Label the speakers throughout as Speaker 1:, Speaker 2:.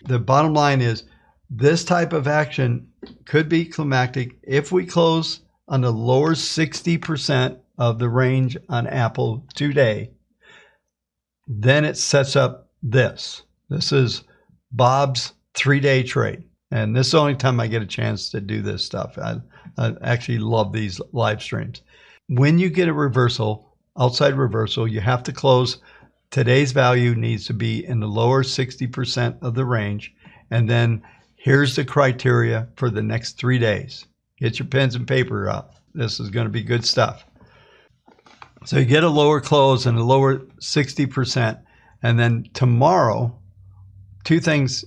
Speaker 1: The bottom line is this type of action could be climactic if we close on the lower 60% of the range on Apple today. Then it sets up this. This is Bob's 3-day trade. And this is the only time I get a chance to do this stuff. I actually love these live streams. When you get a reversal, outside reversal, you have to close. Today's value needs to be in the lower 60% of the range. And then here's the criteria for the next 3 days. Get your pens and paper out. This is going to be good stuff. So you get a lower close and a lower 60%. And then tomorrow, two things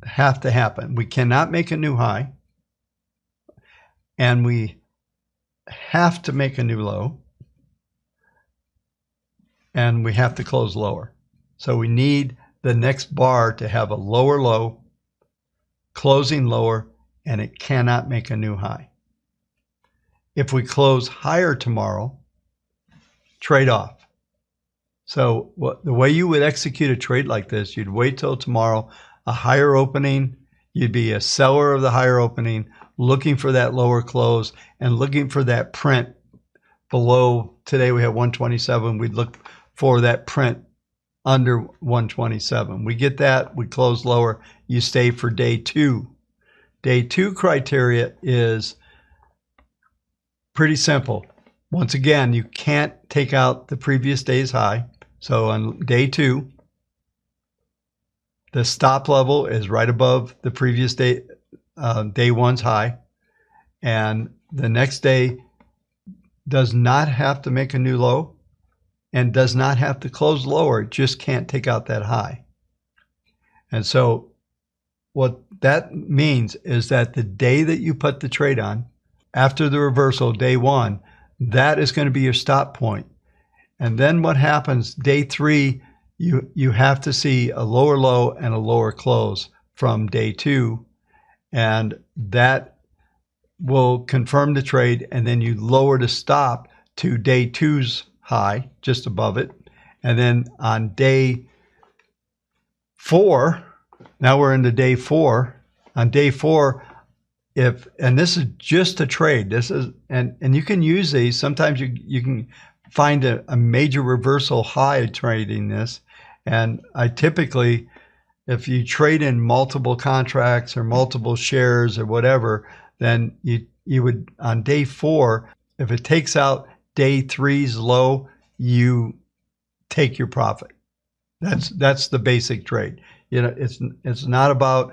Speaker 1: have to happen. We cannot make a new high. And we have to make a new low. And we have to close lower. So we need the next bar to have a lower low, closing lower, and it cannot make a new high. If we close higher tomorrow, trade off. So the way you would execute a trade like this, you'd wait till tomorrow, a higher opening, you'd be a seller of the higher opening, looking for that lower close and looking for that print below. Today we have 127. We'd look for that print under 127. We get that, we close lower, you stay for day two. Day two criteria is pretty simple. Once again, you can't take out the previous day's high. So on day two, the stop level is right above the previous day, day one's high. And the next day does not have to make a new low and does not have to close lower. It just can't take out that high. And so what that means is that the day that you put the trade on, after the reversal, day one, that is going to be your stop point. And then what happens, day three, you have to see a lower low and a lower close from day two. And that will confirm the trade. And then you lower the stop to day two's high, just above it. And then on day four, now we're into day four. On day four, and this is just a trade. This is, and you can use these. Sometimes you can find a major reversal high trading this. And I typically, if you trade in multiple contracts or multiple shares or whatever, then you would, on day four, if it takes out day three's low, you take your profit. That's the basic trade. You know, it's not about,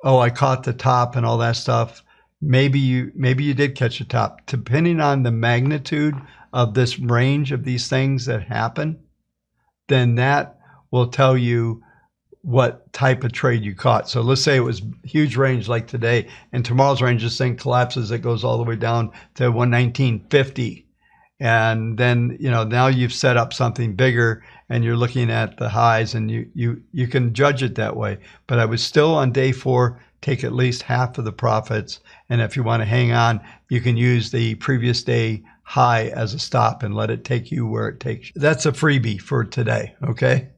Speaker 1: oh, I caught the top and all that stuff. Maybe you did catch the top. Depending on the magnitude of this range of these things that happen, then that will tell you what type of trade you caught. So let's say it was huge range like today, and tomorrow's range, this thing collapses, it goes all the way down to 119.50. And then, you know, now you've set up something bigger and you're looking at the highs, and you can judge it that way. But I would still on day four take at least half of the profits. And if you want to hang on, you can use the previous day high as a stop and let it take you where it takes you. That's a freebie for today, okay?